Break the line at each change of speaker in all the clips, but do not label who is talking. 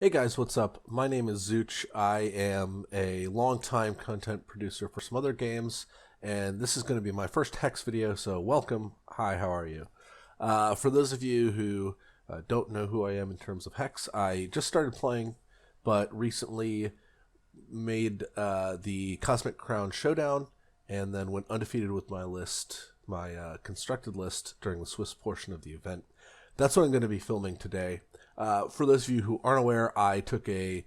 Hey guys, what's up? My name is Zoochz. I am a long-time content producer for some other games, and this is going to be my first Hex video, so welcome. Hi, how are you? For those of you who don't know who I am in terms of Hex, I just started playing, but recently made the Cosmic Crown Showdown, and then went undefeated with my list, my constructed list during the Swiss portion of the event. That's what I'm going to be filming today. For those of you who aren't aware, I took a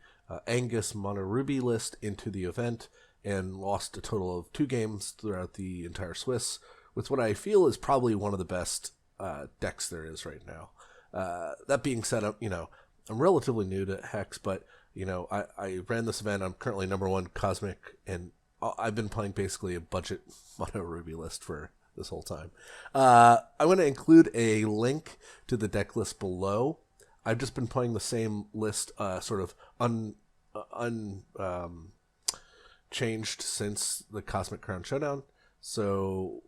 Angus Mono Ruby list into the event and lost a total of 2 games throughout the entire Swiss with what I feel is probably one of the best decks there is right now. That being said, I'm relatively new to Hex, but I ran this event. I'm currently #1 Cosmic, and I've been playing basically a budget Mono Ruby list for this whole time. I'm going to include a link to the deck list below. I've just been playing the same list, sort of changed since the Cosmic Crown Showdown. So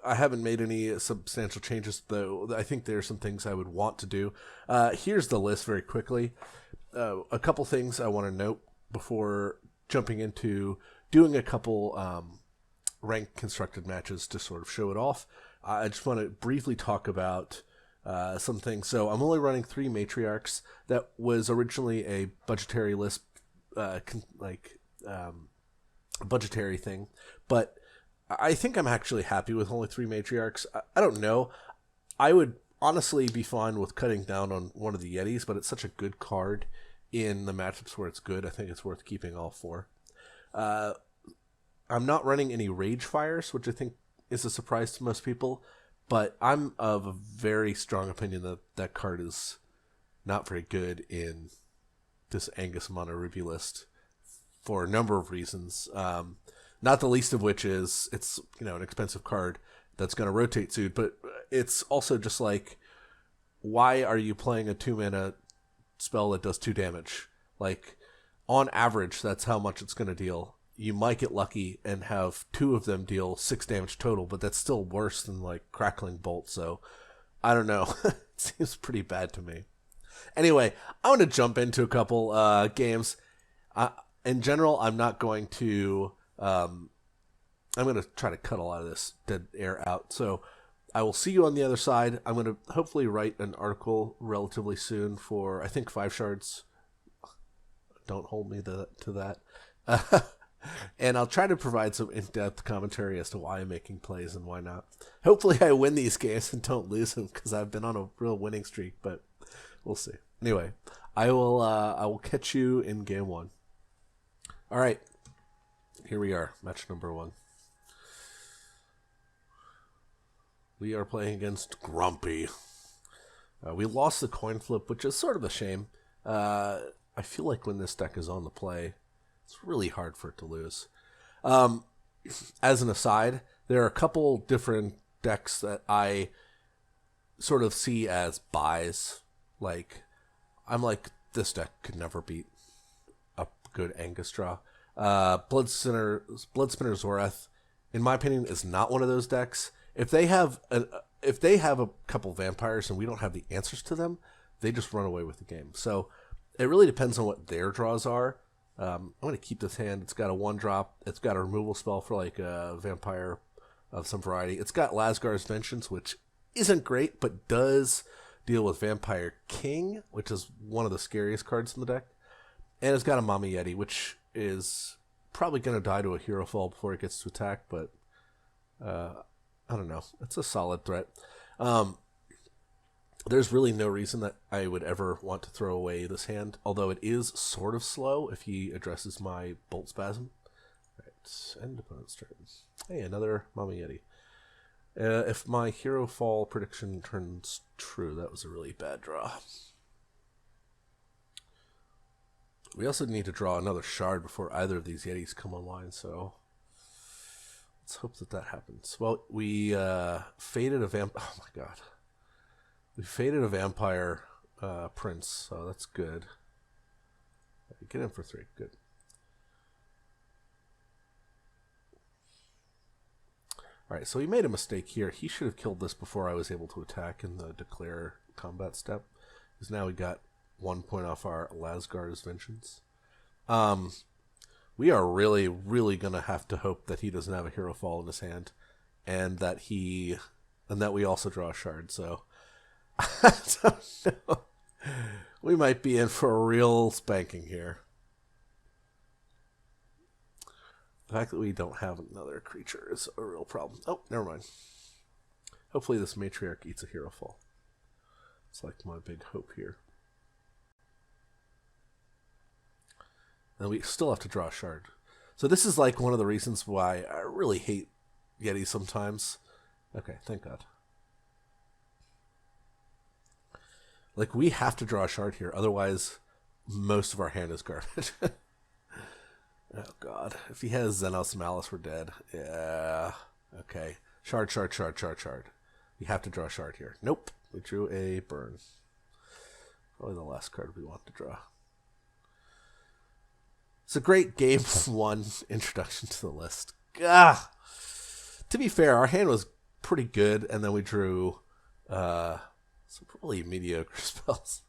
I haven't made any substantial changes, though I think there are some things I would want to do. Here's the list very quickly. A couple things I want to note before jumping into doing a couple ranked constructed matches to sort of show it off. I just want to briefly talk about some things. So I'm only running 3 Matriarchs. That was originally a budgetary list, budgetary thing, but I think I'm actually happy with only 3 Matriarchs. I don't know. I would honestly be fine with cutting down on one of the Yetis, but it's such a good card in the matchups where it's good. I think it's worth keeping all 4. I'm not running any Rage Fires, which I think is a surprise to most people. But I'm of a very strong opinion that that card is not very good in this Angus Mono Ruby list for a number of reasons. Not the least of which is it's an expensive card that's going to rotate soon. But it's also just like, why are you playing a 2-mana spell that does 2 damage? Like, on average, that's how much it's going to deal. You might get lucky and have 2 of them deal 6 damage total, but that's still worse than like Crackling Bolt. So I don't know. It seems pretty bad to me. Anyway, I want to jump into a couple games. In general, I'm not going to. I'm going to try to cut a lot of this dead air out. So I will see you on the other side. I'm going to hopefully write an article relatively soon for, I think, 5 shards. Don't hold me to that. And I'll try to provide some in-depth commentary as to why I'm making plays and why not. Hopefully I win these games and don't lose them, because I've been on a real winning streak, but we'll see. Anyway, I will catch you in game 1. All right, here we are, match #1. We are playing against Grumpy. We lost the coin flip, which is sort of a shame. I feel like when this deck is on the play, it's really hard for it to lose. As an aside, there are a couple different decks that I sort of see as buys. Like, I'm like, this deck could never beat a good Angus draw. Bloodspinner Zoreth, in my opinion, is not one of those decks. If they have a couple vampires and we don't have the answers to them, they just run away with the game. So it really depends on what their draws are. I'm going to keep this hand. It's got a 1-drop. It's got a removal spell for like a vampire of some variety. It's got Lazgar's Vengeance, which isn't great, but does deal with Vampire King, which is one of the scariest cards in the deck. And it's got a Mama Yeti, which is probably going to die to a hero fall before it gets to attack, but I don't know. It's a solid threat. There's really no reason that I would ever want to throw away this hand, although it is sort of slow if he addresses my Boltspasm. Right, end opponent's turn. Hey, another Mama Yeti. If my hero fall prediction turns true, that was a really bad draw. We also need to draw another shard before either of these Yetis come online, so let's hope that that happens. Well, we faded a vamp. Oh my god. We faded a vampire prince, so that's good. Get in for 3. Good. Alright, so he made a mistake here. He should have killed this before I was able to attack in the declare combat step. Because now we got 1 point off our Lazgar's Vengeance. We are really, really going to have to hope that he doesn't have a hero fall in his hand, and that we also draw a shard. So I don't know. We might be in for a real spanking here. The fact that we don't have another creature is a real problem. Oh, never mind. Hopefully this Matriarch eats a hero fall. It's like my big hope here. And we still have to draw a shard. So this is like one of the reasons why I really hate Yeti sometimes. Okay, thank God. Like, we have to draw a shard here. Otherwise, most of our hand is garbage. Oh, God. If he has Xenos Malice, we're dead. Yeah. Okay. Shard, shard, shard, shard, shard. We have to draw a shard here. Nope. We drew a burn. Probably the last card we want to draw. It's a great game 1 introduction to the list. Gah! To be fair, our hand was pretty good, and then we drew some really mediocre spells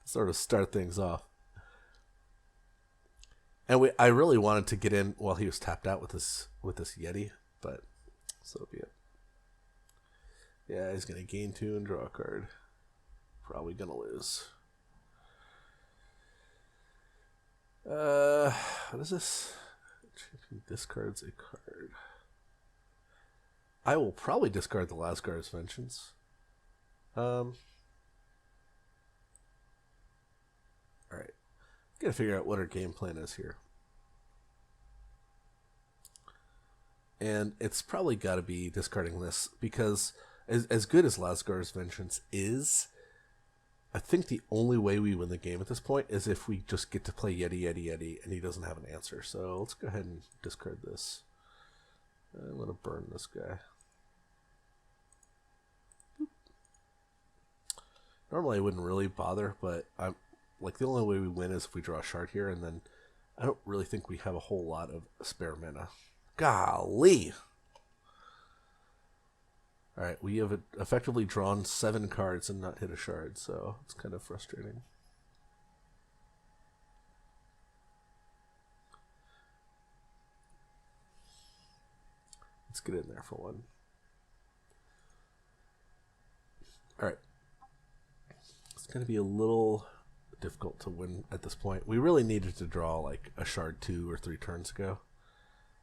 to sort of start things off. And I really wanted to get in while he was tapped out with this Yeti, but so be it. Yeah, he's going to gain 2 and draw a card. Probably going to lose. What is this? Discards a card. I will probably discard the Lazgar's Vengeance. Alright. Gotta figure out what our game plan is here. And it's probably gotta be discarding this, because as good as Lazgar's Vengeance is, I think the only way we win the game at this point is if we just get to play Yeti, Yeti, Yeti, and he doesn't have an answer. So let's go ahead and discard this. I'm going to burn this guy. Normally I wouldn't really bother, but I'm like, the only way we win is if we draw a shard here, and then I don't really think we have a whole lot of spare mana. Golly! Alright, we have effectively drawn 7 cards and not hit a shard, so it's kind of frustrating. Let's get in there for one. Alright. It's going to be a little difficult to win at this point. We really needed to draw like a shard 2 or 3 turns ago.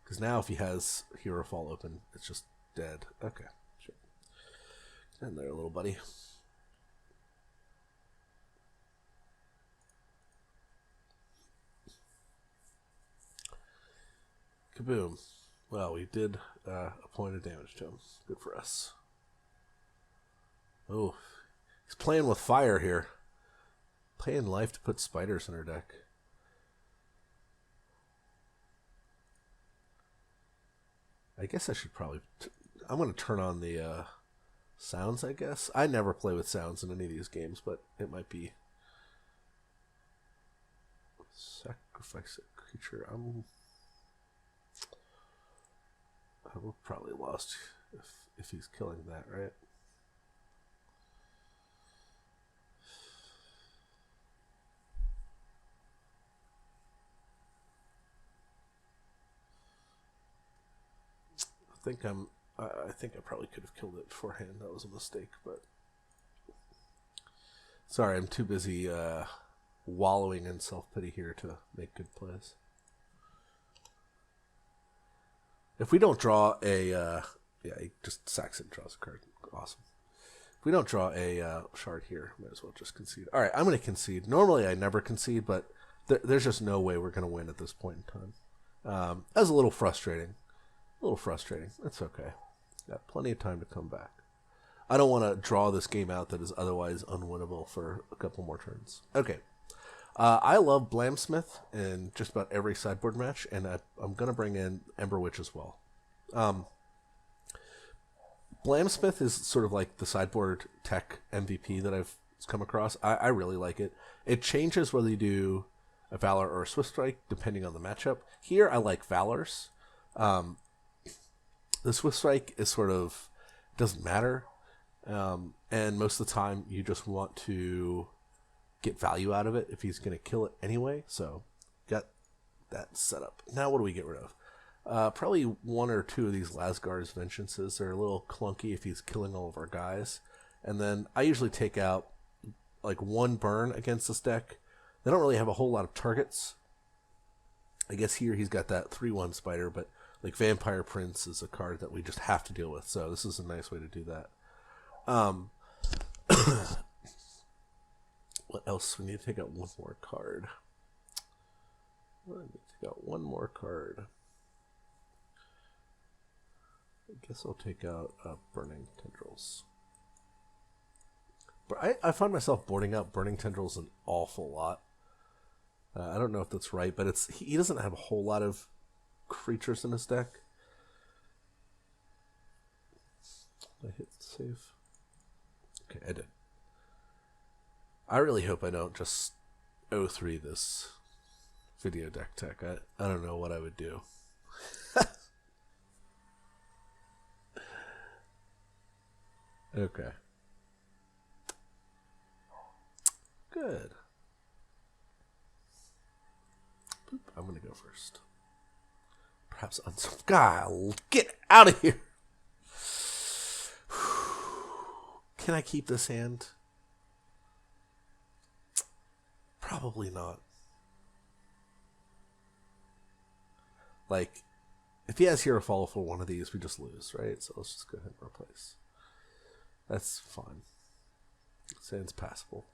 Because now if he has Hero Fall open, it's just dead. Okay. In there, little buddy. Kaboom. Well, we did a point of damage to him. Good for us. Oh, he's playing with fire here. Paying life to put spiders in her deck. I guess I should probably... I'm going to turn on the... sounds, I guess. I never play with sounds in any of these games, but it might be. Sacrifice a creature. I will probably lost if he's killing that, right? I think I probably could have killed it beforehand. That was a mistake, but sorry, I'm too busy wallowing in self-pity here to make good plays. If we don't draw a yeah, he just sacks it and draws a card. Awesome. If we don't draw a shard here, might as well just concede. All right, I'm going to concede. Normally I never concede, but there's just no way we're going to win at this point in time. That was a little frustrating. That's okay. Got plenty of time to come back. I don't want to draw this game out that is otherwise unwinnable for a couple more turns. Okay. I love Blamsmith in just about every sideboard match, and I'm going to bring in Ember Witch as well. Blamsmith is sort of like the sideboard tech MVP that I've come across. I really like it. It changes whether you do a Valor or a Swift Strike, depending on the matchup. Here, I like Valors. The Swift Strike is sort of, doesn't matter. And most of the time, you just want to get value out of it if he's going to kill it anyway. So got that set up. Now what do we get rid of? Probably one or two of these Lazgar's Vengeances. They're a little clunky if he's killing all of our guys. And then I usually take out like one burn against this deck. They don't really have a whole lot of targets. I guess here he's got that 3/1 spider, but like Vampire Prince is a card that we just have to deal with. So this is a nice way to do that. What else? We need to take out one more card. We need to take out one more card. I guess I'll take out Burning Tendrils. But I find myself boarding out Burning Tendrils an awful lot. I don't know if that's right, but he doesn't have a whole lot of creatures in his deck. Did I hit save? Okay, I did. I really hope I don't just 0-3 this video deck tech. I don't know what I would do. Okay. Good. Boop, I'm going to go first. Perhaps God, get out of here. Can I keep this hand? Probably not. Like, if he has Hero Follow for one of these, we just lose, right? So let's just go ahead and replace. That's fine. Sounds passable.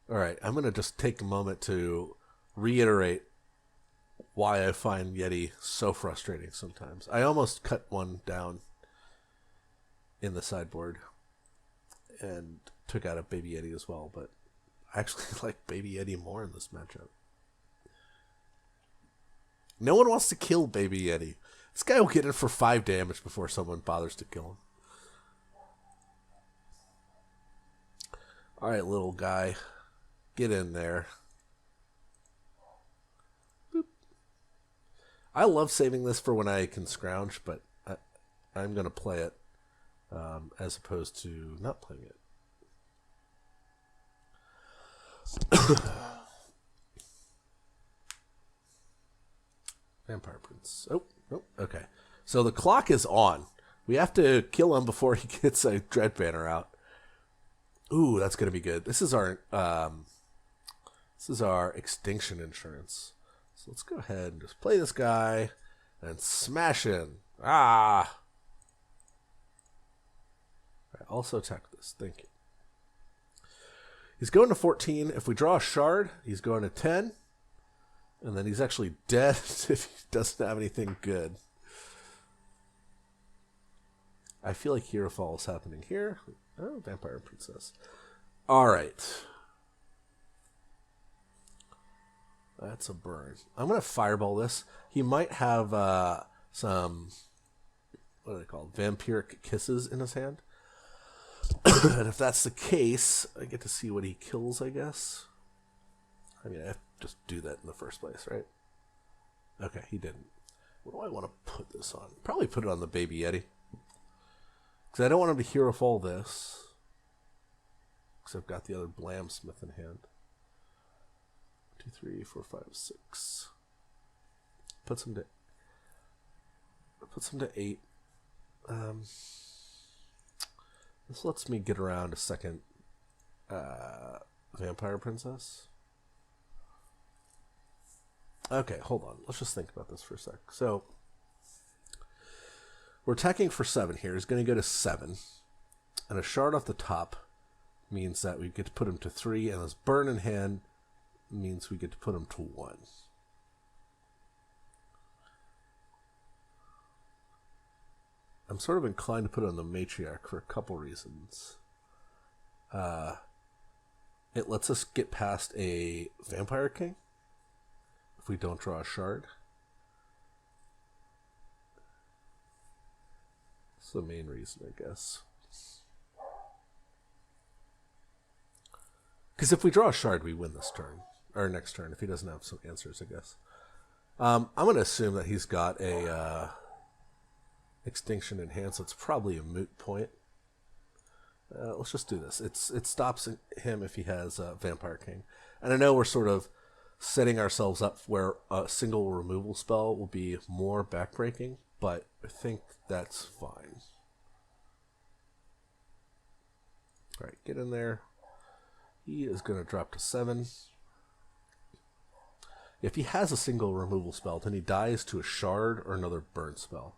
Alright, I'm going to just take a moment to reiterate why I find Yeti so frustrating sometimes. I almost cut one down in the sideboard and took out a Baby Yeti as well, but I actually like Baby Yeti more in this matchup. No one wants to kill Baby Yeti. This guy will get it for 5 damage before someone bothers to kill him. Alright, little guy. Get in there. Boop. I love saving this for when I can scrounge, but I'm going to play it as opposed to not playing it. Vampire Prince. Oh, okay. So the clock is on. We have to kill him before he gets a Dread Banner out. Ooh, that's going to be good. This is our extinction insurance. So let's go ahead and just play this guy and smash in. Ah! Right, also attack this. Thank you. He's going to 14. If we draw a shard, he's going to 10. And then he's actually dead if he doesn't have anything good. I feel like Hero Fall is happening here. Oh, Vampire Princess. Alright. That's a burn. I'm going to Fireball this. He might have some, what are they called? Vampiric Kisses in his hand. And if that's the case, I get to see what he kills, I guess. I mean, I have to just do that in the first place, right? Okay, he didn't. What do I want to put this on? Probably put it on the Baby Yeti. Because I don't want him to Hero Fall this. Because I've got the other Blamsmith in hand. 2, 3, 4, 5, 6. Puts him to 8. This lets me get around a second Vampire Princess. Okay, hold on. Let's just think about this for a sec. So, we're attacking for 7 here. He's going to go to 7. And a shard off the top means that we get to put him to 3. And this burn in hand means we get to put him to 1. I'm sort of inclined to put it on the Matriarch for a couple reasons. It lets us get past a Vampire King if we don't draw a shard. That's the main reason, I guess. Because if we draw a shard, we win this turn. Or next turn, if he doesn't have some answers, I guess. I'm going to assume that he's got a Extinction Enhance. It's probably a moot point. Let's just do this. It stops him if he has Vampire King. And I know we're sort of setting ourselves up where a single removal spell will be more backbreaking, but I think that's fine. Alright, get in there. He is going to drop to 7. If he has a single removal spell, then he dies to a shard or another burn spell.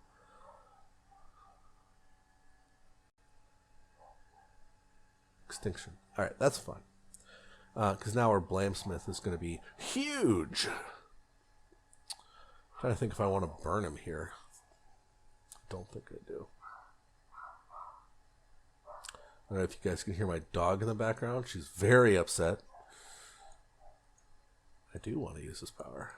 Extinction. Alright, that's fine. Because now our Blamsmith is going to be huge. I'm trying to think if I want to burn him here. Don't think I do. I don't know if you guys can hear my dog in the background. She's very upset. I do want to use this power.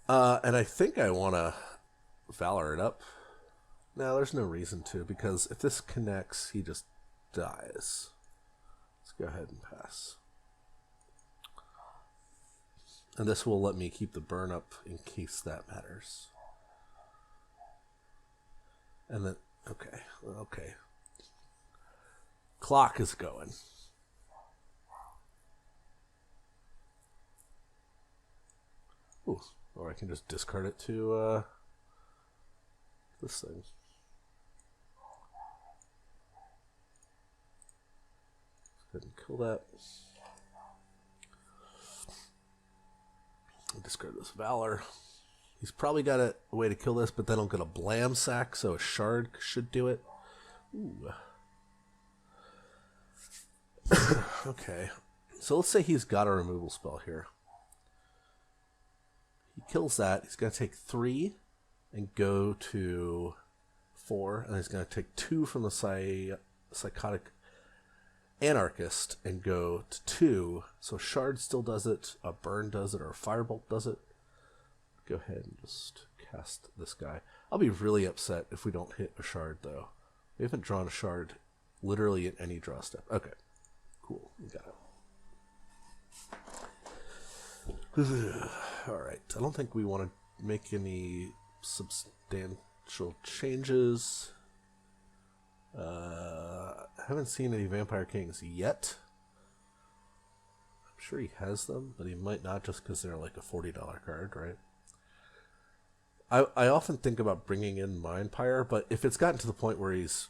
And I think I want to Valor it up. No, there's no reason to, because if this connects, he just dies. Let's go ahead and pass. And this will let me keep the burn up in case that matters. And then, okay. Clock is going. Ooh, or I can just discard it to this thing. Go ahead and kill that. Discard this Valor. He's probably got a way to kill this, but then I'll get a Blam sack, so a shard should do it. Ooh. Okay. So let's say he's got a removal spell here. He kills that. He's going to take 3 and go to 4. And he's going to take 2 from the Psychotic Anarchist and go to 2. So Shard still does it, a Burn does it, or a Firebolt does it. Go ahead and just cast this guy. I'll be really upset if we don't hit a Shard, though. We haven't drawn a Shard literally at any draw step. Okay. Cool. We got it. Alright. I don't think we want to make any substantial changes. I haven't seen any Vampire Kings yet. I'm sure he has them, but he might not just because they're like a $40 card, right? I often think about bringing in Mindpyre, but if it's gotten to the point where he's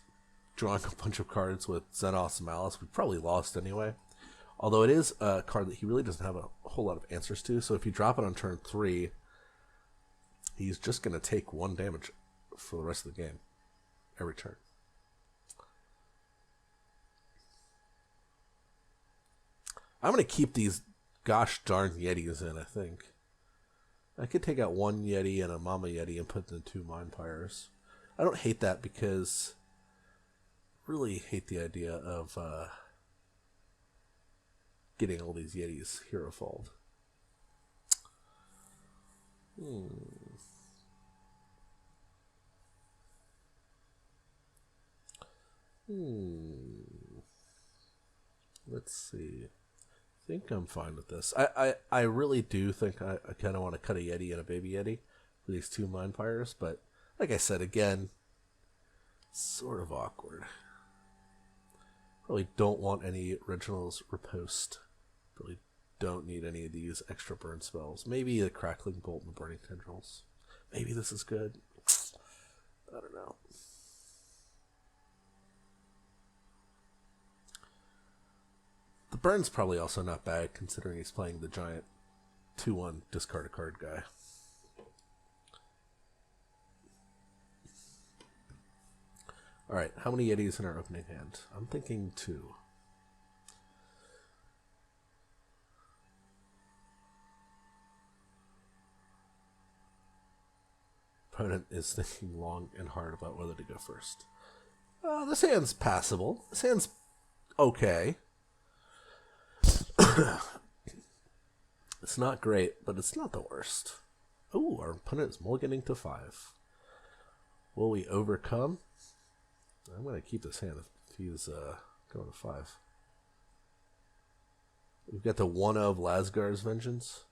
drawing a bunch of cards with Xenos Malice, we've probably lost anyway. Although it is a card that he really doesn't have a whole lot of answers to, so if you drop it on turn 3, he's just going to take 1 damage for the rest of the game. Every turn. I'm going to keep these gosh darn Yetis in, I think. I could take out 1 Yeti and a Mama Yeti and put in 2 Mindpyres. I don't hate that because I really hate the idea of getting all these Yetis hero falled. Let's see. I think I'm fine with this. I really do think I kind of want to cut a Yeti and a Baby Yeti for these 2 Mindpyres, but like I said, again, sort of awkward. Probably don't want any Reginald's Riposte. Really don't need any of these extra burn spells. Maybe the Crackling Bolt and the Burning Tendrils. Maybe this is good. I don't know. The burn's probably also not bad considering he's playing the giant 2-1 discard a card guy. Alright, how many Yetis in our opening hand? I'm thinking 2. Opponent is thinking long and hard about whether to go first. This hand's passable. This hand's okay. It's not great, but it's not the worst. Ooh, our opponent is mulliganing to 5. Will we overcome? I'm going to keep this hand if he's going to 5. We've got the 1 of Lazgar's Vengeance.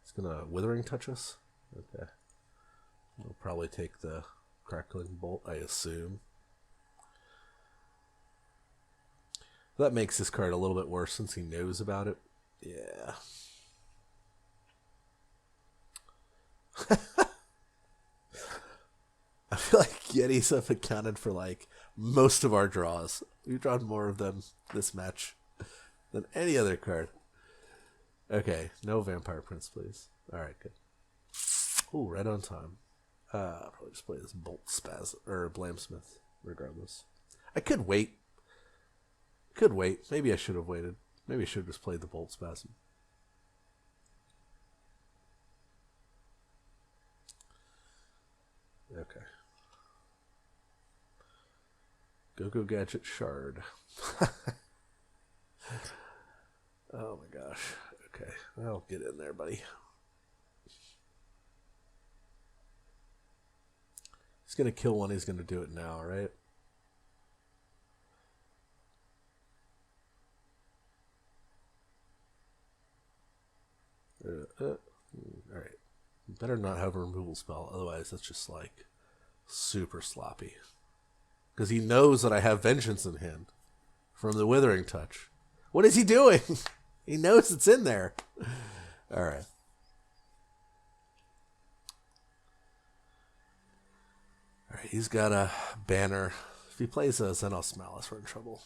It's going to Withering Touch us. Okay. We'll probably take the Crackling Bolt, I assume. That makes this card a little bit worse since he knows about it. Yeah. I feel like Yetis have accounted for like most of our draws. We've drawn more of them this match than any other card. Okay, no Vampire Prince, please. Alright, good. Ooh, right on time. I'll probably just play this Boltspasm or Blamsmith, regardless. I could wait. Could wait. Maybe I should have waited. Maybe I should have just played the Boltspasm. Okay. Go Gadget Shard. Oh my gosh. Okay. Well, get in there, buddy. He's going to kill one. He's going to do it now, right? Alright. Better not have a removal spell. Otherwise, that's just like super sloppy. Because he knows that I have Vengeance in hand from the Withering Touch. What is he doing? He knows it's in there. Alright. Alright, he's got a banner. If he plays us, then I'll smell us. We're in trouble.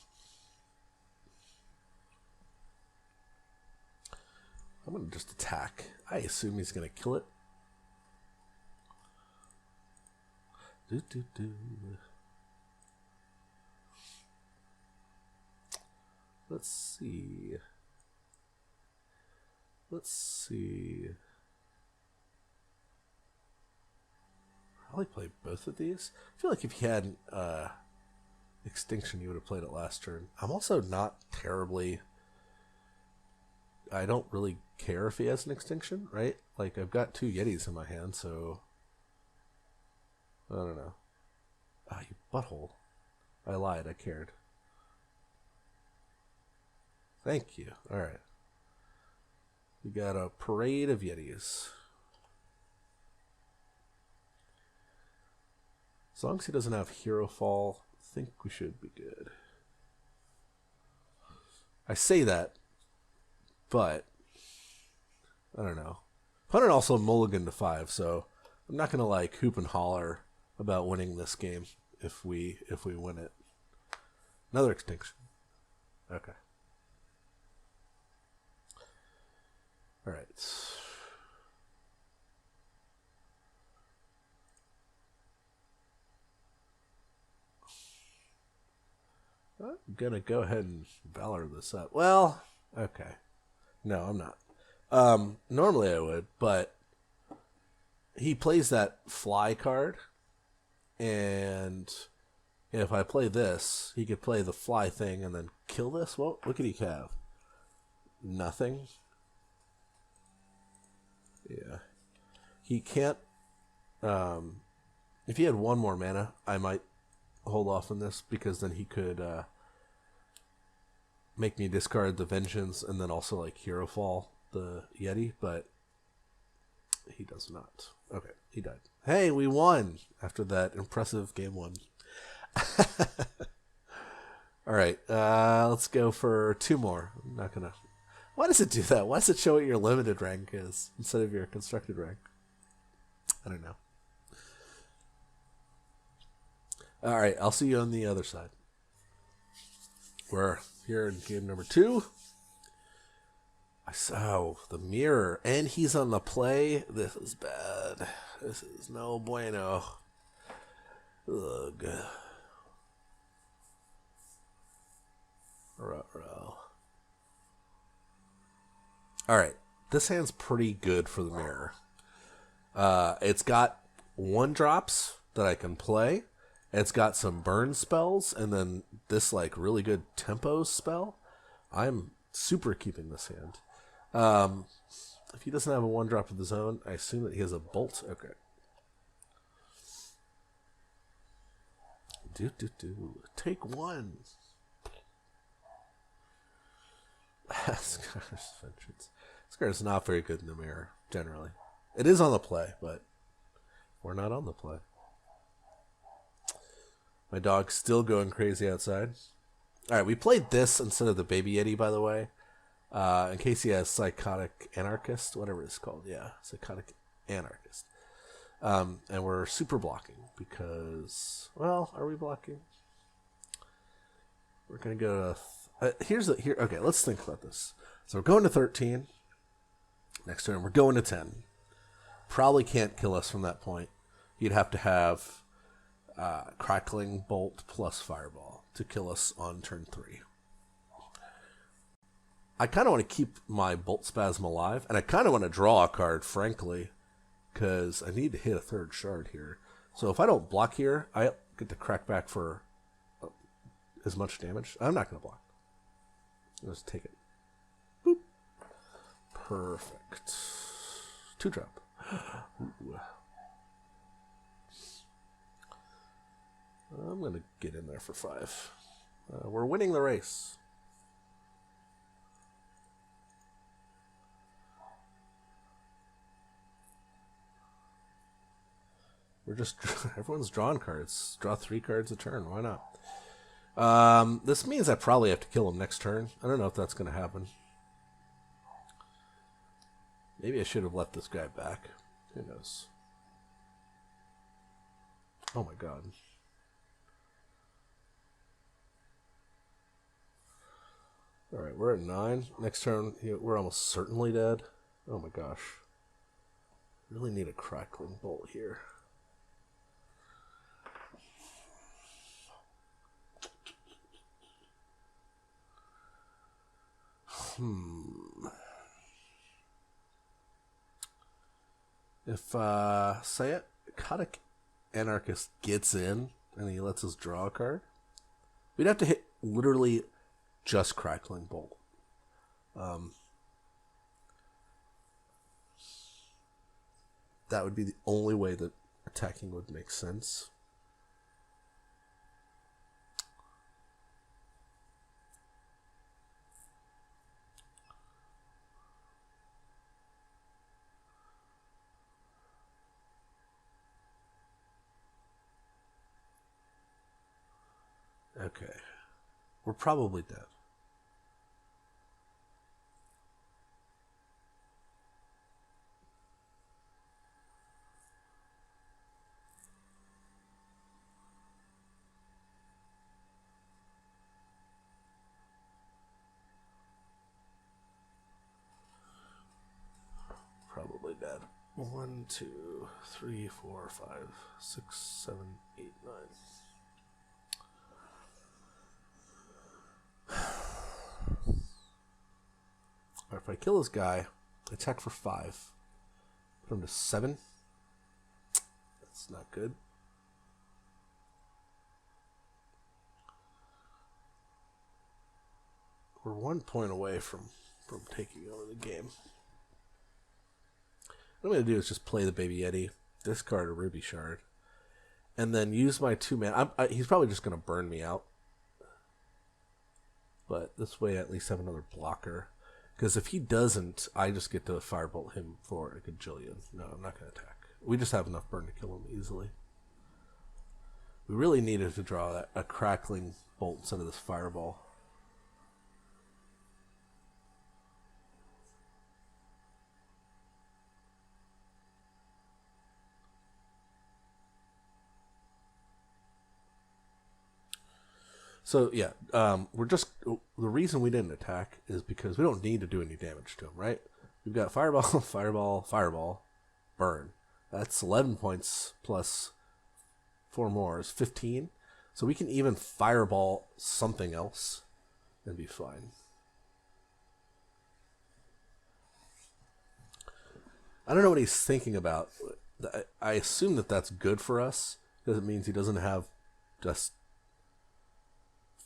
I'm going to just attack. I assume he's going to kill it. Let's see. Let's see. Probably play both of these. I feel like if he had Extinction, he would have played it last turn. I'm also not terribly... I don't really care if he has an Extinction, right? Like, I've got 2 Yetis in my hand, so... I don't know. Ah, you butthole. I lied, I cared. Thank you. Alright. We got a parade of Yetis. As long as he doesn't have Hero Fall, I think we should be good. I say that, but I don't know. Opponent also mulliganed to 5, so I'm not gonna like hoop and holler about winning this game if we win it. Another Extinction. Okay. All right. I'm gonna go ahead and Valor this up. Well, okay. No, I'm not. Normally I would, but he plays that fly card, and if I play this, he could play the fly thing and then kill this. Well, what could he have? Nothing. Yeah. He can't... if he had 1 more mana, I might hold off on this, because then he could make me discard the Vengeance and then also like Hero Fall the Yeti, but he does not. Okay, he died. Hey, we won after that impressive game 1. Alright, let's go for 2 more. I'm not gonna... Why does it do that? Why does it show what your limited rank is instead of your constructed rank? I don't know. Alright, I'll see you on the other side. We're here in game number 2. I saw the mirror, and he's on the play. This is bad. This is no bueno. Ugh. Ruh-roh. Alright, this hand's pretty good for the mirror. It's got 1-drops that I can play. It's got some burn spells, and then this like really good tempo spell. I'm super keeping this hand. If he doesn't have a 1-drop of his own, I assume that he has a bolt. Okay. Take 1. Lazgar's Vengeance. Lazgar is not very good in the mirror, generally. It is on the play, but We're not on the play. My dog's still going crazy outside. Alright, we played this instead of the Baby Yeti, by the way. In case he has Psychotic Anarchist, whatever it's called. Yeah, Psychotic Anarchist. And we're super blocking because, well, are we blocking? We're going to go to... okay, let's think about this. So we're going to 13. Next turn, we're going to 10. Probably can't kill us from that point. You'd have to have Crackling Bolt plus Fireball to kill us on turn 3. I kind of want to keep my Boltspasm alive, and I kind of want to draw a card, frankly, because I need to hit a 3rd shard here. So if I don't block here, I get to crack back for as much damage. I'm not going to block. I'll just take it. Boop. Perfect. 2-drop. Ooh. I'm going to get in there for 5. We're winning the race. We're just... everyone's drawing cards. Draw 3 cards a turn. Why not? This means I probably have to kill him next turn. I don't know if that's going to happen. Maybe I should have let this guy back. Who knows? Oh my god. Alright, we're at 9. Next turn, we're almost certainly dead. Oh my gosh. Really need a Crackling Bolt here. If Psychotic Anarchist gets in and he lets us draw a card, we'd have to hit literally just Crackling Bolt. That would be the only way that attacking would make sense. Okay. We're probably dead. Probably dead. 1, 2, 3, 4, 5, 6, 7, 8, 9. If I kill this guy, attack for 5. Put him to 7. That's not good. We're 1 point away from taking over the game. What I'm going to do is just play the Baby Yeti, discard a Ruby Shard, and then use my 2 mana. He's probably just going to burn me out. But this way I at least have another blocker. Because if he doesn't, I just get to firebolt him for a gajillion. No, I'm not going to attack. We just have enough burn to kill him easily. We really needed to draw a Crackling Bolt instead of this fireball. So yeah, we're just, the reason we didn't attack is because we don't need to do any damage to him, right? We've got fireball, fireball, fireball, burn. That's 11 points plus 4 more is 15. So we can even fireball something else and be fine. I don't know what he's thinking about. I assume that that's good for us because it means he doesn't have just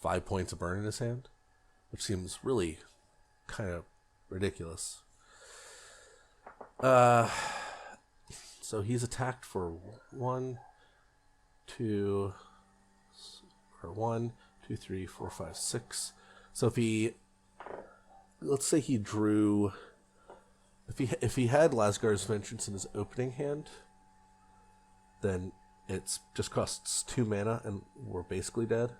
5 points of burn in his hand, which seems really kind of ridiculous. So he's attacked for 1, 2, 3, 4, 5, 6. So if he, let's say he drew, if he had Lazgar's Vengeance in his opening hand, then it's just costs 2 mana and we're basically dead.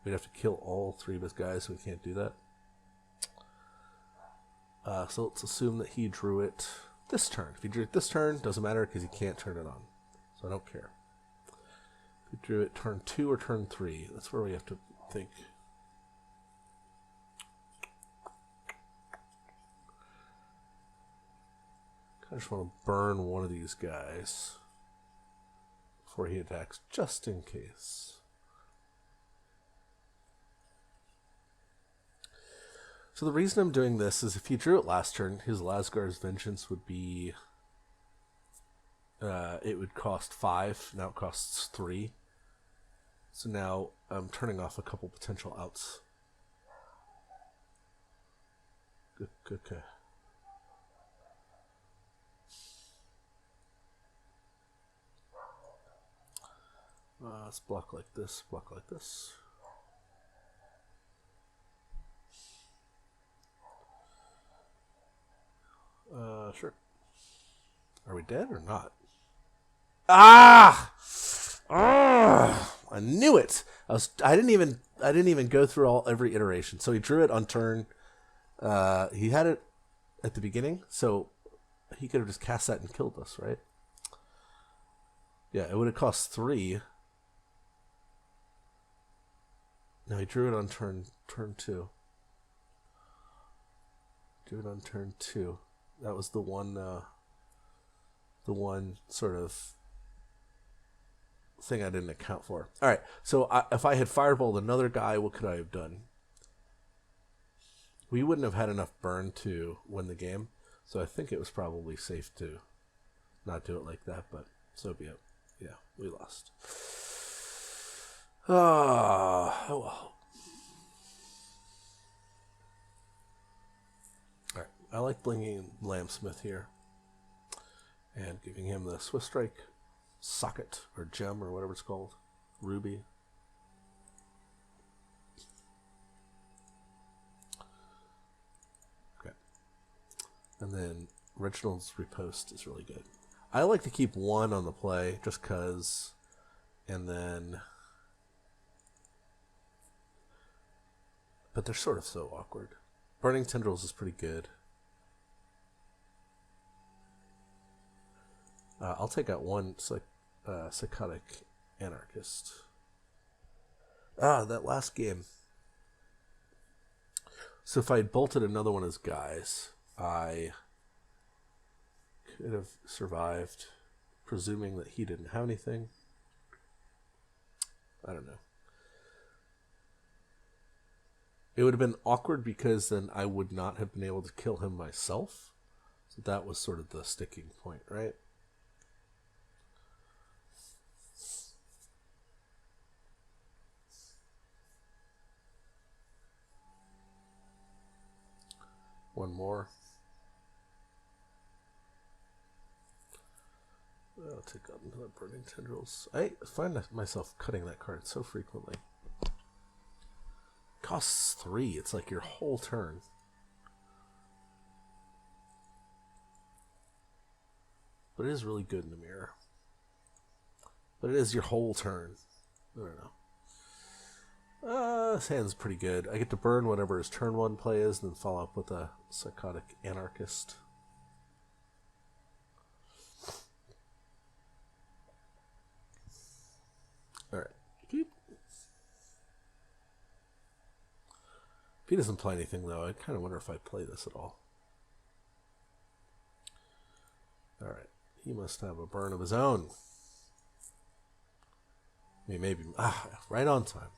We'd have to kill all 3 of his guys, so we can't do that. So let's assume that he drew it this turn. If he drew it this turn, doesn't matter because he can't turn it on. So I don't care. If he drew it turn 2 or turn 3, that's where we have to think. I just want to burn one of these guys before he attacks, just in case. So the reason I'm doing this is if he drew it last turn, his Lazgar's Vengeance would be... it would cost 5, now it costs 3. So now I'm turning off a couple potential outs. Okay. Let's block like this, block like this. Sure. Are we dead or not? Ah! I knew it. I didn't even go through every iteration. So he drew it on turn. He had it at the beginning, so he could have just cast that and killed us, right? Yeah, it would have cost 3. No, he drew it on turn 2. Drew it on turn 2. That was the one sort of thing I didn't account for. All right, so if I had fireballed another guy, what could I have done? We wouldn't have had enough burn to win the game, so I think it was probably safe to not do it like that, but so be it. Yeah, we lost. Oh well. Alright, I like blinging Blamsmith here. And giving him the Swift Strike socket, or gem, or whatever it's called. Ruby. Okay. And then Reginald's Riposte is really good. I like to keep 1 on the play, just because, and then... But they're sort of so awkward. Burning Tendrils is pretty good. I'll take out 1 Psychotic Anarchist. That last game. So if I had bolted another one of his guys, I could have survived, presuming that he didn't have anything. I don't know. It would have been awkward because then I would not have been able to kill him myself. So that was sort of the sticking point, right? One more. I'll take out the Burning Tendrils. I find myself cutting that card so frequently. Costs 3. It's like your whole turn. But it is really good in the mirror. But it is your whole turn. I don't know. This hand's pretty good. I get to burn whatever his turn 1 play is, and then follow up with a Psychotic Anarchist. Alright. If he doesn't play anything, though, I kind of wonder if I play this at all. Alright. He must have a burn of his own. I mean, maybe... right on time.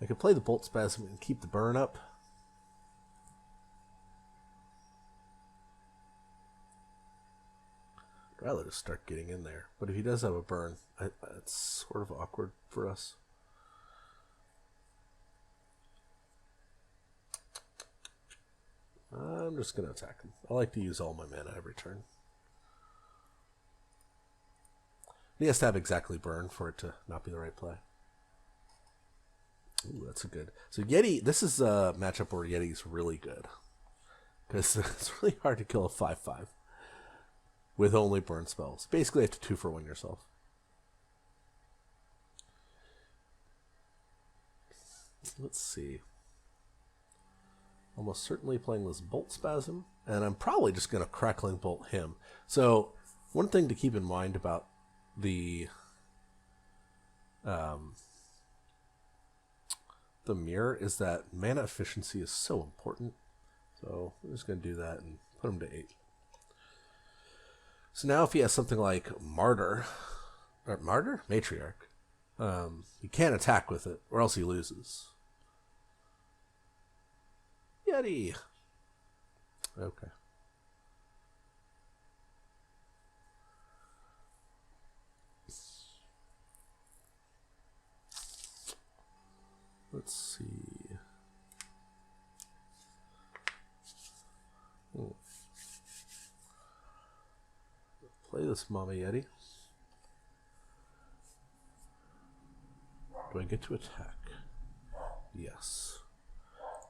I could play the Boltspasm and keep the burn up. I'd rather just start getting in there. But if he does have a burn, it's sort of awkward for us. I'm just going to attack him. I like to use all my mana every turn. He has to have exactly burn for it to not be the right play. Ooh, that's a good. So Yeti, this is a matchup where Yeti's really good. Because it's really hard to kill a 5/5. with only burn spells. Basically, you have to 2-for-1 yourself. Let's see. Almost certainly playing this Boltspasm, and I'm probably just going to Crackling Bolt him. So, one thing to keep in mind about the mirror is that mana efficiency is so important. So, we're just going to do that and put him to 8. So now if he has something like Matriarch, he can't attack with it, or else he loses. Yeti! Okay. Let's see. Play this Mama Yeti. Do I get to attack? Yes.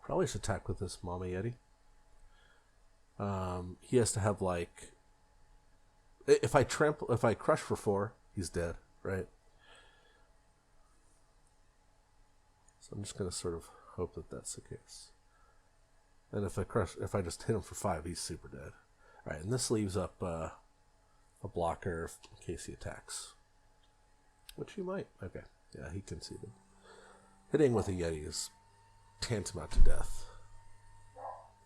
Probably should attack with this Mama Yeti. He has to have like... If I crush for 4, he's dead, right? So I'm just going to sort of hope that that's the case. And if I just hit him for 5, he's super dead. Alright, and this leaves up a blocker in case he attacks. Which he might. Okay, yeah, he conceded. Hitting with a Yeti is tantamount to death.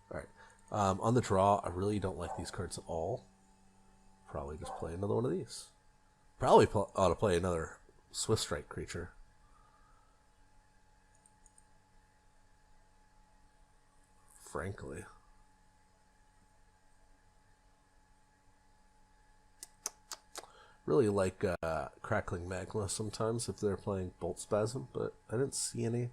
Alright, on the draw, I really don't like these cards at all. Probably just play another one of these. Probably ought to play another Swift Strike creature. Frankly. Really like Crackling Magma sometimes if they're playing Boltspasm, but I didn't see any.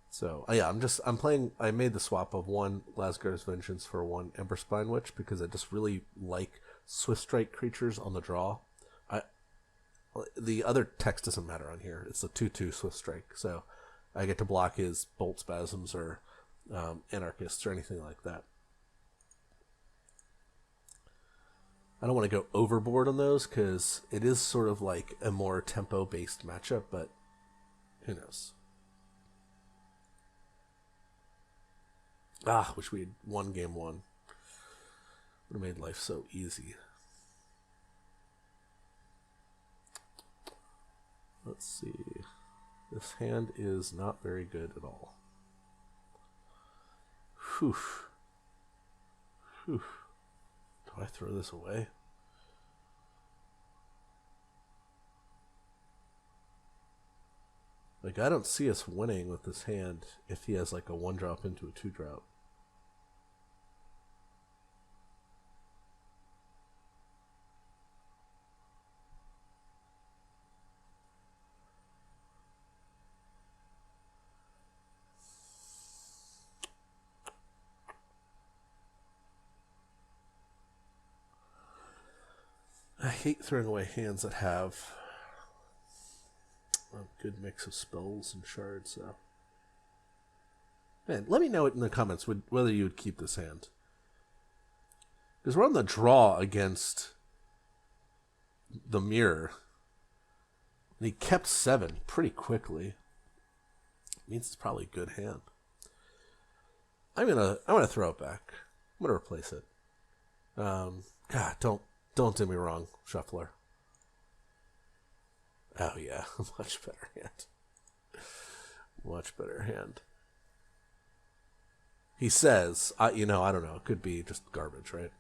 So, yeah, I'm playing... I made the swap of 1 Lazgar's Vengeance for 1 Emberspire Witch because I just really like Swift Strike creatures on the draw. The other text doesn't matter on here. It's a 2/2 Swift Strike, so I get to block his Boltspasms or Anarchists or anything like that. I don't want to go overboard on those because it is sort of like a more tempo-based matchup, but who knows. Wish we had won game 1. Would have made life so easy. Let's see. This hand is not very good at all. Whew. Whew. Do I throw this away? Like, I don't see us winning with this hand if he has like a 1-drop into a 2-drop. I hate throwing away hands that have a good mix of spells and shards. So, man, let me know in the comments whether you would keep this hand, because we're on the draw against the mirror, and he kept 7 pretty quickly. It means it's probably a good hand. I'm gonna throw it back. I'm gonna replace it. God, don't do me wrong, Shuffler. Oh yeah, much better hand. Much better hand. He says, I don't know, it could be just garbage, right?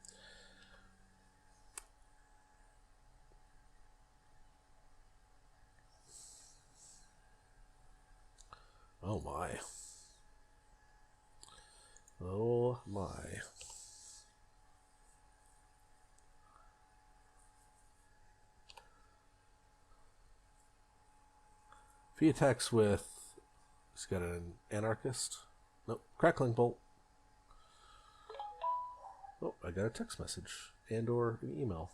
Oh my. Oh my. If he attacks with... He's got an Anarchist. Nope. Crackling Bolt. Oh, I got a text message. And or an email.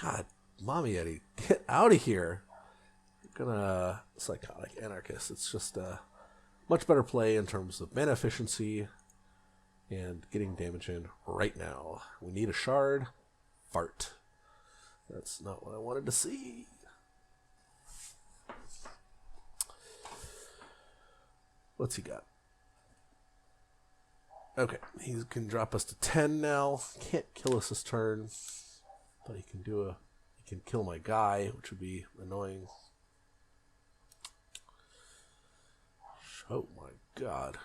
God, Mama Yeti, get out of here. You're gonna... Psychotic Anarchist. It's just a much better play in terms of mana efficiency. and getting damage in right now. We need a shard. Fart. That's not what I wanted to see. What's he got? Okay, he can drop us to 10 now. Can't kill us this turn, but he can he can kill my guy, which would be annoying. Oh my god.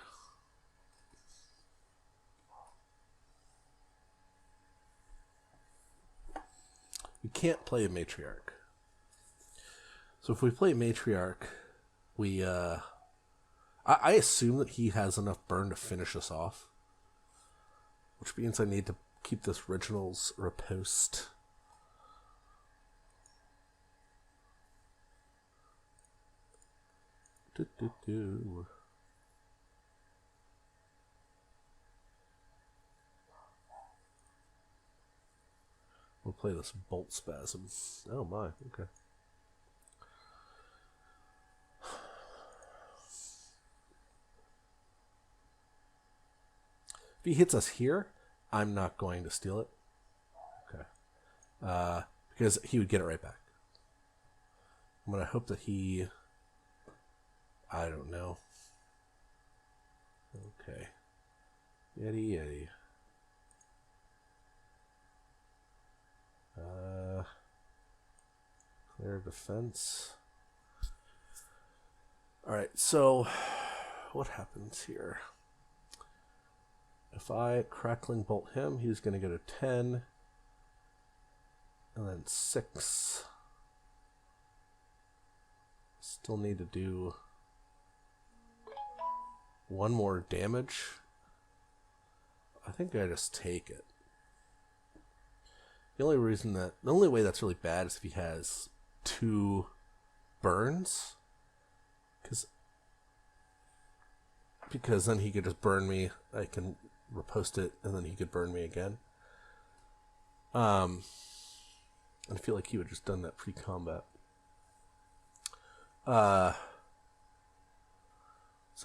We can't play a Matriarch. So if we play Matriarch, we I assume that he has enough burn to finish us off. Which means I need to keep this Reginald's Riposte. We'll play this Boltspasm. Oh my, okay. If he hits us here, I'm not going to steal it. Okay. Because he would get it right back. I'm going to hope that he... I don't know. Okay. Yeti. Clear defense. Alright, so what happens here? If I Crackling Bolt him, he's going to get a 10. And then 6. Still need to do one more damage. I think I just take it. The only way that's really bad is if he has 2 burns. Because then he could just burn me. I can riposte it, and then he could burn me again. I feel like he would have just done that pre-combat. So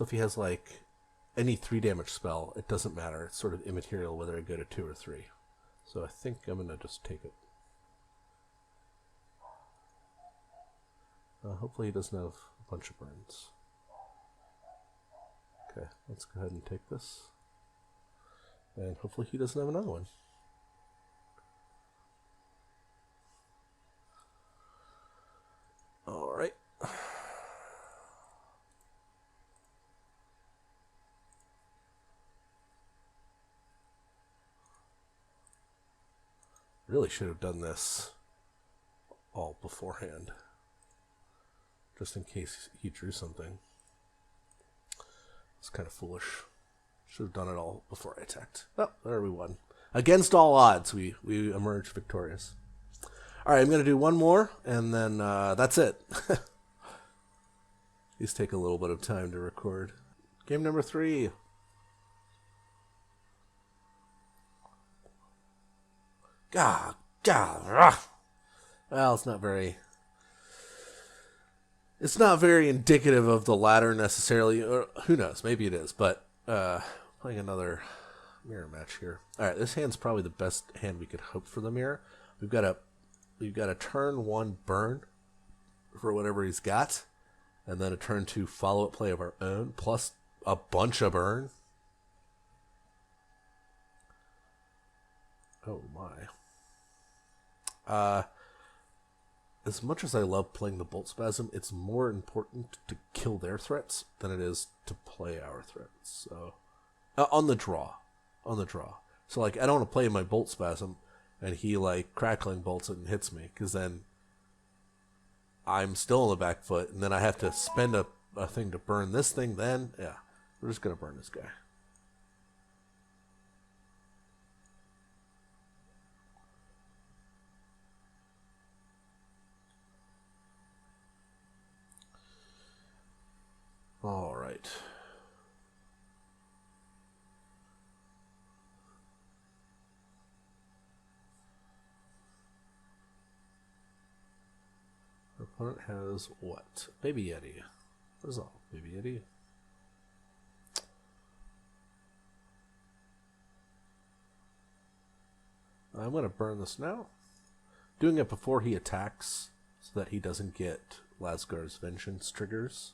if he has like any 3 damage spell, it doesn't matter. It's sort of immaterial whether I go to 2 or 3. So I think I'm going to just take it. Hopefully he doesn't have a bunch of burns. Okay, let's go ahead and take this. And hopefully he doesn't have another one. Alright. Really should have done this all beforehand. Just in case he drew something. It's kind of foolish. Should have done it all before I attacked. Oh, there we won. Against all odds, we emerged victorious. Alright, I'm going to do one more, and then that's it. These take a little bit of time to record. Game number 3. God. Well, it's not very indicative of the latter necessarily. Or who knows? Maybe it is. But playing another mirror match here. All right, this hand's probably the best hand we could hope for the mirror. We've got a turn 1 burn for whatever he's got, and then a turn 2 follow-up play of our own, plus a bunch of burn. Oh my. As much as I love playing the Boltspasm, it's more important to kill their threats than it is to play our threats. So, on the draw. So, like, I don't want to play my Boltspasm, and he, like, Crackling Bolts it and hits me, because then I'm still on the back foot, and then I have to spend a thing to burn this thing, then, yeah, we're just going to burn this guy. All right. Our opponent has what? Baby Yeti. What is all? Baby Yeti? I'm going to burn this now. Doing it before he attacks so that he doesn't get Lazgar's Vengeance triggers.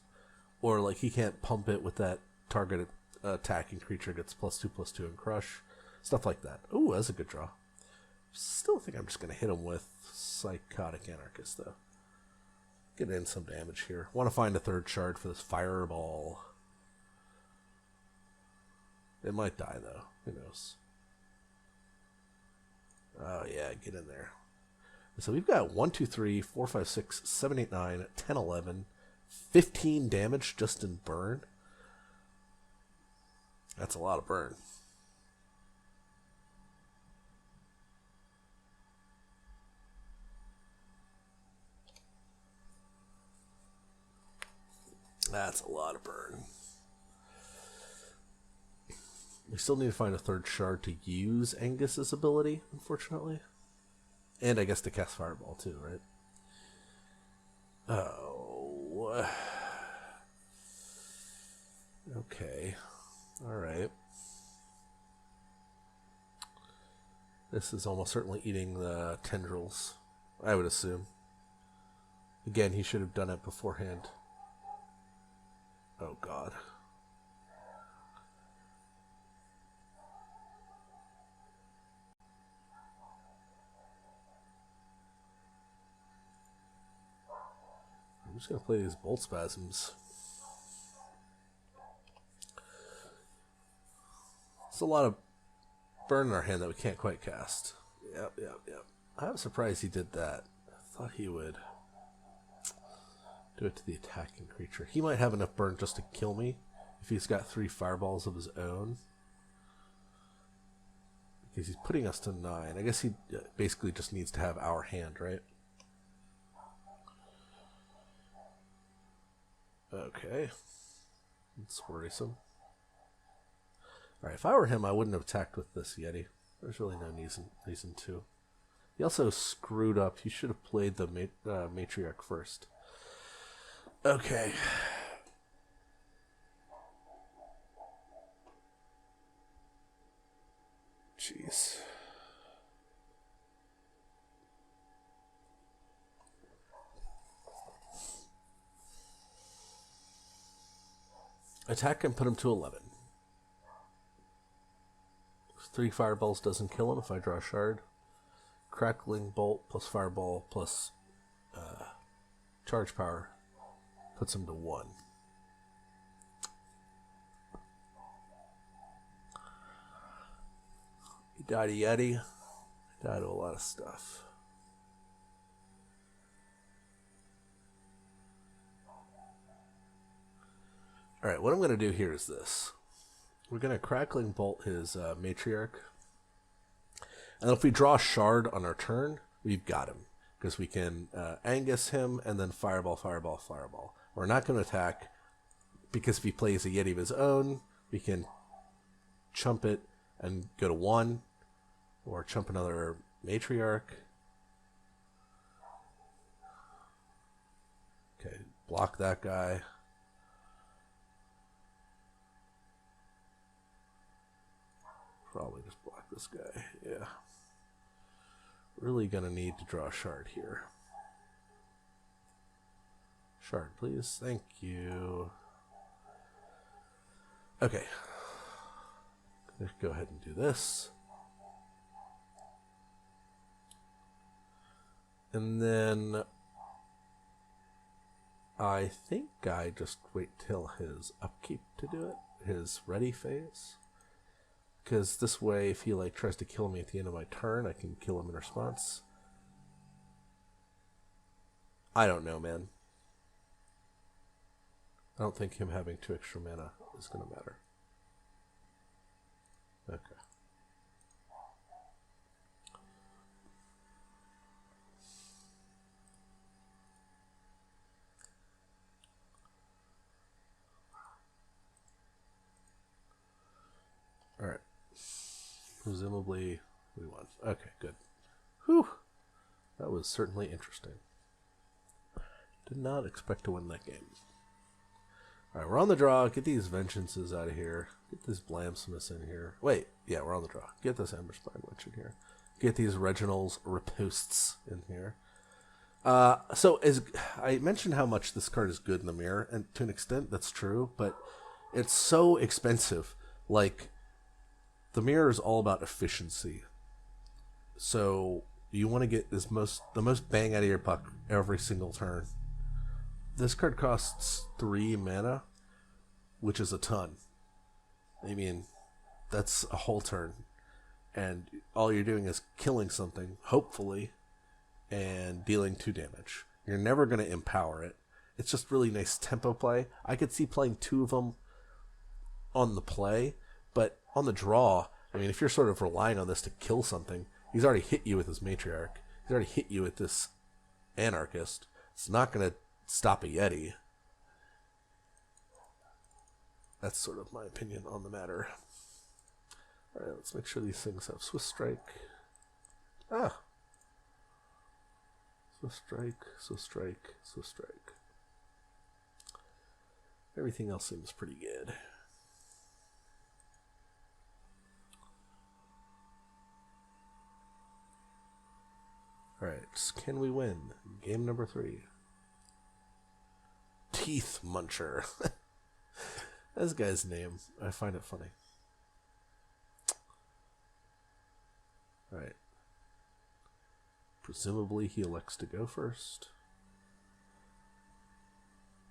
Or like he can't pump it with that target attacking creature gets +2/+2 and crush. Stuff like that. Ooh, that's a good draw. Still think I'm just going to hit him with Psychotic Anarchist though. Get in some damage here. Want to find a third shard for this fireball. It might die though. Who knows? Oh yeah, get in there. So we've got 1, 2, 3, 4, 5, 6, 7, 8, 9, 10, 11, 15 damage just in burn. That's a lot of burn. That's a lot of burn. We still need to find a third shard to use Angus's ability, unfortunately. And I guess to cast Fireball too, right? Oh. Okay. Alright. This is almost certainly eating the tendrils, I would assume. Again, he should have done it beforehand. Oh god. I'm just going to play these Boltspasms. It's a lot of burn in our hand that we can't quite cast. Yep. I'm surprised he did that. I thought he would do it to the attacking creature. He might have enough burn just to kill me if he's got 3 fireballs of his own. Because he's putting us to 9. I guess he basically just needs to have our hand, right? Okay. It's worrisome. Alright, if I were him, I wouldn't have attacked with this Yeti. There's really no reason to. He also screwed up. He should have played the Matriarch first. Okay. Jeez. Attack and put him to 11. 3 fireballs doesn't kill him if I draw a shard. Crackling Bolt plus Fireball plus Charge Power puts him to 1. He died a Yeti. He died to a lot of stuff. Alright, what I'm going to do here is this. We're going to Crackling Bolt his Matriarch. And if we draw a shard on our turn, we've got him. Because we can Angus him and then Fireball, Fireball, Fireball. We're not going to attack because if he plays a Yeti of his own, we can chump it and go to 1. Or chump another Matriarch. Okay, block that guy. Probably just block this guy, yeah. Really gonna need to draw a shard here. Shard, please. Thank you. Okay. Let's go ahead and do this. And then I think I just wait till his upkeep to do it, his ready phase. Because this way, if he like tries to kill me at the end of my turn, I can kill him in response. I don't know, man. I don't think him having 2 extra mana is going to matter. Okay. Alright. Presumably we won. Okay, good. Whew. That was certainly interesting. Did not expect to win that game. Alright, we're on the draw. Get these Vengeances out of here. Get this Blamsmith in here. Wait, yeah, we're on the draw. Get this Emberspire Witch in here. get these Reginald's Ripostes in here. So as I mentioned how much this card is good in the mirror, and to an extent that's true, but it's so expensive. Like, the mirror is all about efficiency. So you want to get the most bang out of your buck every single turn. This card costs 3 mana, which is a ton. I mean, that's a whole turn. And all you're doing is killing something, hopefully, and dealing 2 damage. You're never going to empower it. It's just really nice tempo play. I could see playing 2 of them on the play, but on the draw, I mean, if you're sort of relying on this to kill something, he's already hit you with his Matriarch. He's already hit you with this Anarchist. It's not going to stop a Yeti. That's sort of my opinion on the matter. Alright, let's make sure these things have Swift Strike. Ah! Swift Strike, Swift Strike, Swift Strike. Everything else seems pretty good. Alright, can we win? Game number 3. Teeth Muncher. This guy's name. I find it funny. Alright. Presumably he elects to go first.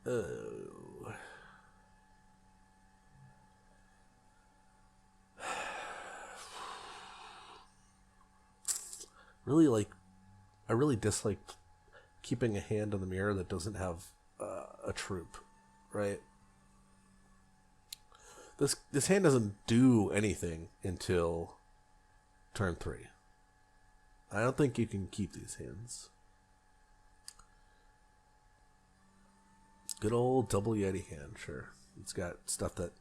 Oh. I really dislike keeping a hand on the mirror that doesn't have a troop, right? This hand doesn't do anything until turn 3. I don't think you can keep these hands. Good old double Yeti hand, sure. It's got stuff that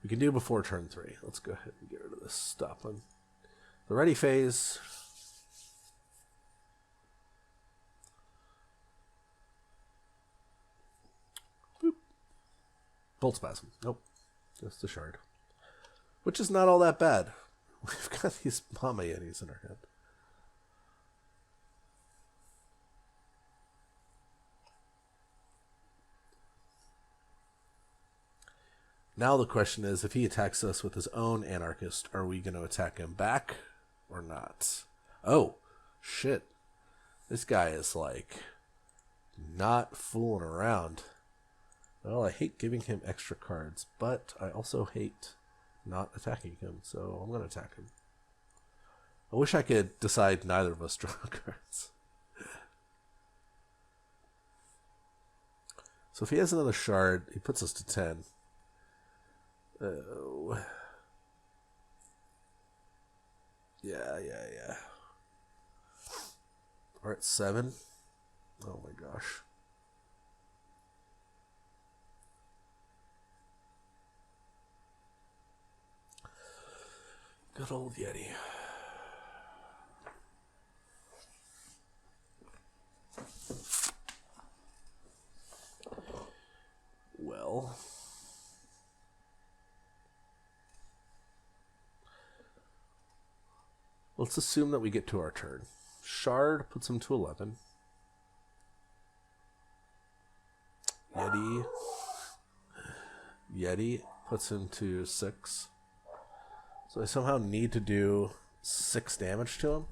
we can do before turn 3. Let's go ahead and get rid of this. Stop on the ready phase. Boop. Boltspasm. Nope. Just the shard. Which is not all that bad. We've got these Mama Yetis in our hand. Now the question is, if he attacks us with his own Anarchist, are we going to attack him back or not? Oh, shit. This guy is, like, not fooling around. Well, I hate giving him extra cards, but I also hate not attacking him, so I'm going to attack him. I wish I could decide neither of us draw cards. So if he has another shard, he puts us to 10. Oh. Yeah. We're at 7. Oh my gosh. Good old Yeti. Well, let's assume that we get to our turn. Shard puts him to 11. Yeti puts him to 6. So I somehow need to do 6 damage to him.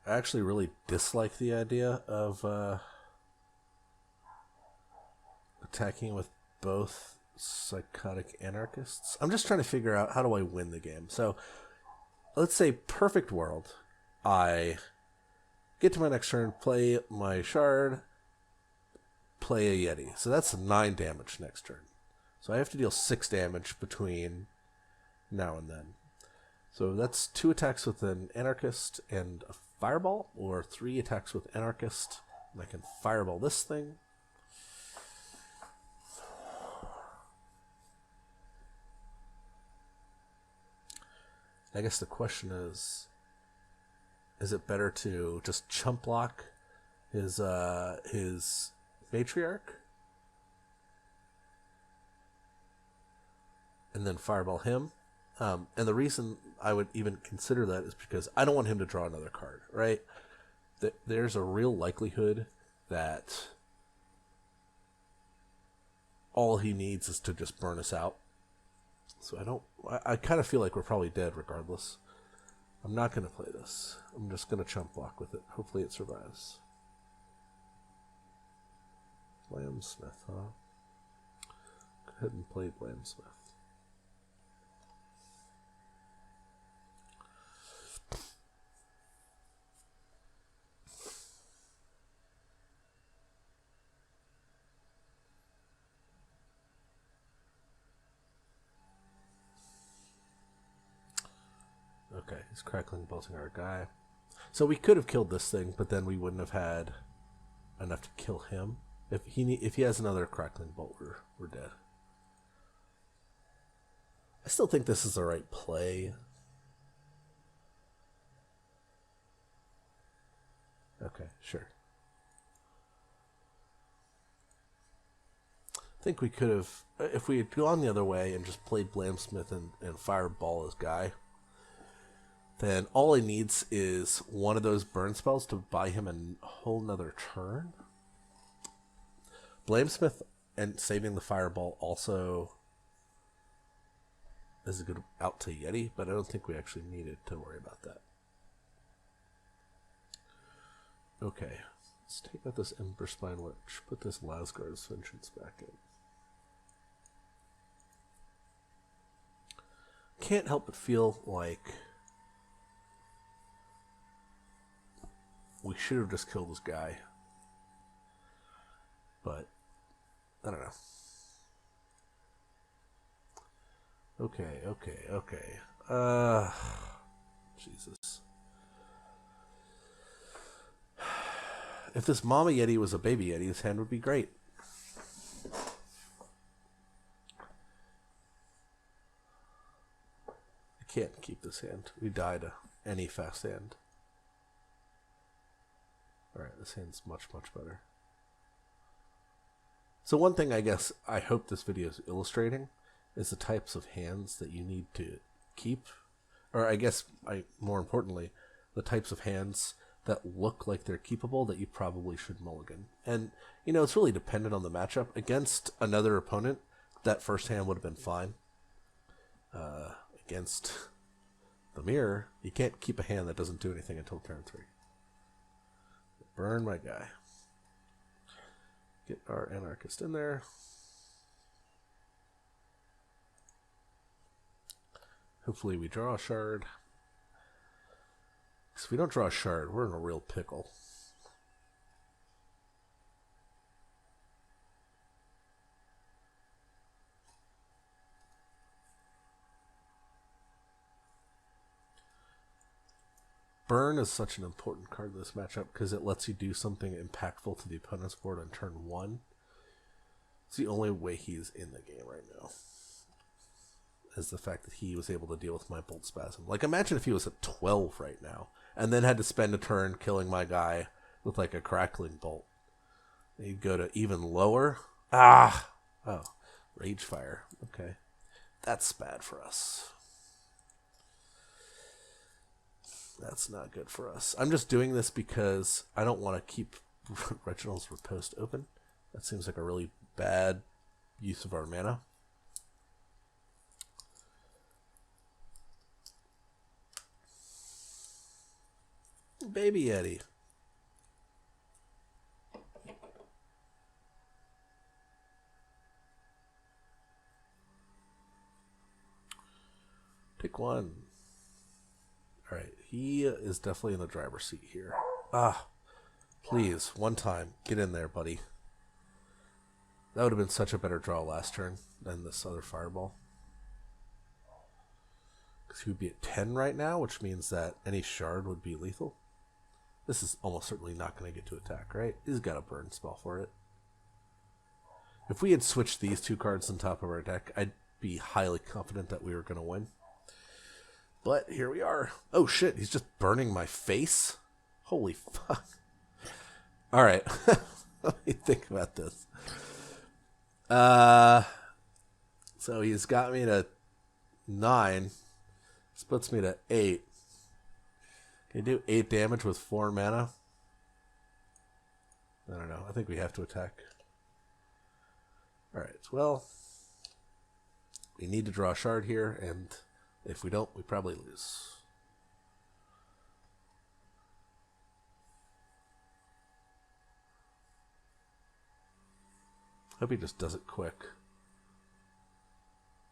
I actually really dislike the idea of attacking with both Psychotic Anarchists. I'm just trying to figure out, how do I win the game? So let's say perfect world. I get to my next turn, play my shard, play a Yeti. So that's 9 damage next turn. So I have to deal 6 damage between now and then. So that's 2 attacks with an Anarchist and a Fireball, or 3 attacks with Anarchist, and I can Fireball this thing. I guess the question is is it better to just chump block his Matriarch? And then fireball him? And the reason I would even consider that is because I don't want him to draw another card, right? There's a real likelihood that all he needs is to just burn us out. So I kind of feel like we're probably dead regardless. I'm not going to play this. I'm just going to chump block with it. Hopefully it survives. Blamsmith, huh? Go ahead and play Blamsmith. Okay, he's Crackling Bolting our guy. So we could have killed this thing, but then we wouldn't have had enough to kill him. If he has another Crackling Bolt, we're dead. I still think this is the right play. Okay, sure. I think we could have, if we had gone the other way and just played Blamsmith and fireball his guy, then all he needs is one of those burn spells to buy him a whole nother turn. Blamsmith and saving the fireball also is a good out to Yeti, but I don't think we actually needed to worry about that. Okay, let's take out this Emberspire Witch, put this Lazgar's Vengeance back in. Can't help but feel like we should have just killed this guy. But I don't know. Okay. Jesus. If this Mama Yeti was a Baby Yeti, this hand would be great. I can't keep this hand. We die to any fast hand. Alright, this hand's much, much better. So one thing I guess I hope this video is illustrating is the types of hands that you need to keep. Or I guess, more importantly, the types of hands that look like they're keepable that you probably should mulligan. And, you know, it's really dependent on the matchup. Against another opponent, that first hand would have been fine. Against the mirror, you can't keep a hand that doesn't do anything until turn 3. Burn my guy. Get our Anarchist in there. Hopefully we draw a shard. Because if we don't draw a shard, we're in a real pickle. Burn is such an important card in this matchup because it lets you do something impactful to the opponent's board on turn 1. It's the only way he's in the game right now, is the fact that he was able to deal with my Boltspasm. Like, imagine if he was at 12 right now and then had to spend a turn killing my guy with like a Crackling Bolt. He'd go to even lower. Oh, Rage Fire. Okay, that's bad for us. That's not good for us. I'm just doing this because I don't want to keep Reginald's Riposte open. That seems like a really bad use of our mana. Baby Yeti. Pick one. Alright, he is definitely in the driver's seat here. Please, one time, get in there, buddy. That would have been such a better draw last turn than this other fireball. Because he would be at 10 right now, which means that any shard would be lethal. This is almost certainly not going to get to attack, right? He's got a burn spell for it. If we had switched these two cards on top of our deck, I'd be highly confident that we were going to win. But here we are. Oh shit, he's just burning my face? Holy fuck. Alright. Let me think about this. So he's got me to 9. This puts me to 8. Can you do 8 damage with 4 mana? I don't know. I think we have to attack. Alright, well, we need to draw a shard here, and if we don't, we probably lose. Hope he just does it quick.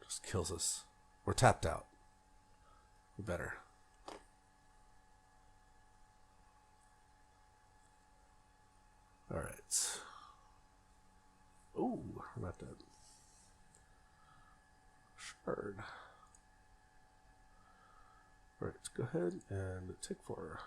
Just kills us. We're tapped out. We better. Alright. Ooh, we're not dead. Shard. Alright, let's go ahead and take 4.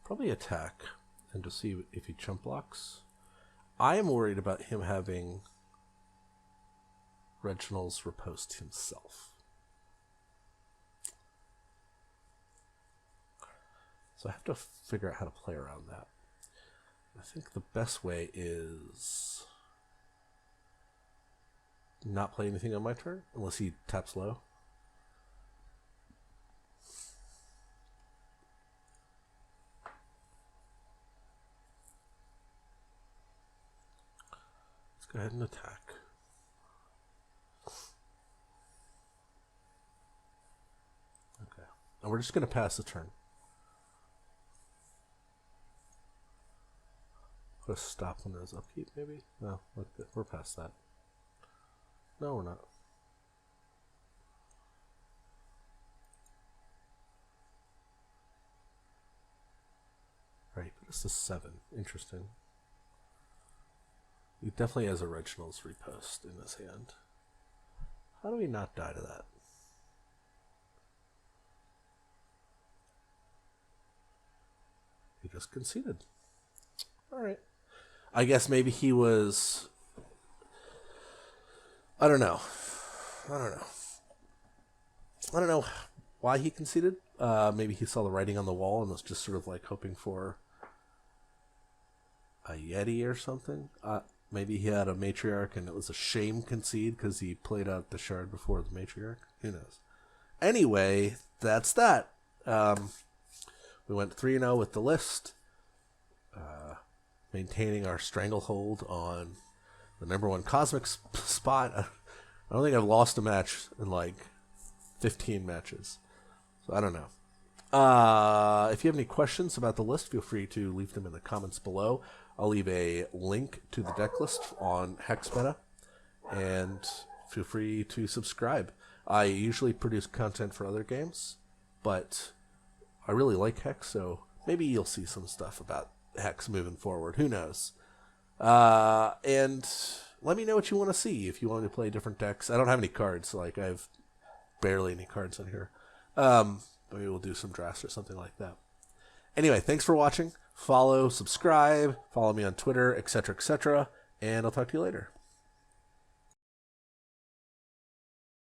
Probably attack and to see if he chump blocks. I am worried about him having Reginald's Riposte himself. So I have to figure out how to play around that. I think the best way is not play anything on my turn unless he taps low. Go ahead and attack. Okay. And we're just going to pass the turn. Put a stop on those upkeep, maybe? No, we're past that. No, we're not. Right, put us to 7. Interesting. He definitely has a Reginald's Riposte in his hand. How do we not die to that? He just conceded. Alright. I guess maybe he was... I don't know why he conceded. Maybe he saw the writing on the wall and was just sort of like hoping for a Yeti or something. Maybe he had a Matriarch and it was a shame concede because he played out the shard before the Matriarch. Who knows? Anyway, that's that. We went 3-0 with the list. Maintaining our stranglehold on the #1 Cosmic spot. I don't think I've lost a match in like 15 matches. So I don't know. If you have any questions about the list, feel free to leave them in the comments below. I'll leave a link to the deck list on Hex Meta, and feel free to subscribe. I usually produce content for other games, but I really like Hex, so maybe you'll see some stuff about Hex moving forward. Who knows? And let me know what you want to see if you want to play different decks. I don't have any cards, like I have barely any cards in here. Maybe we'll do some drafts or something like that. Anyway, thanks for watching. Follow, subscribe, follow me on Twitter, etc., etc., and I'll talk to you later.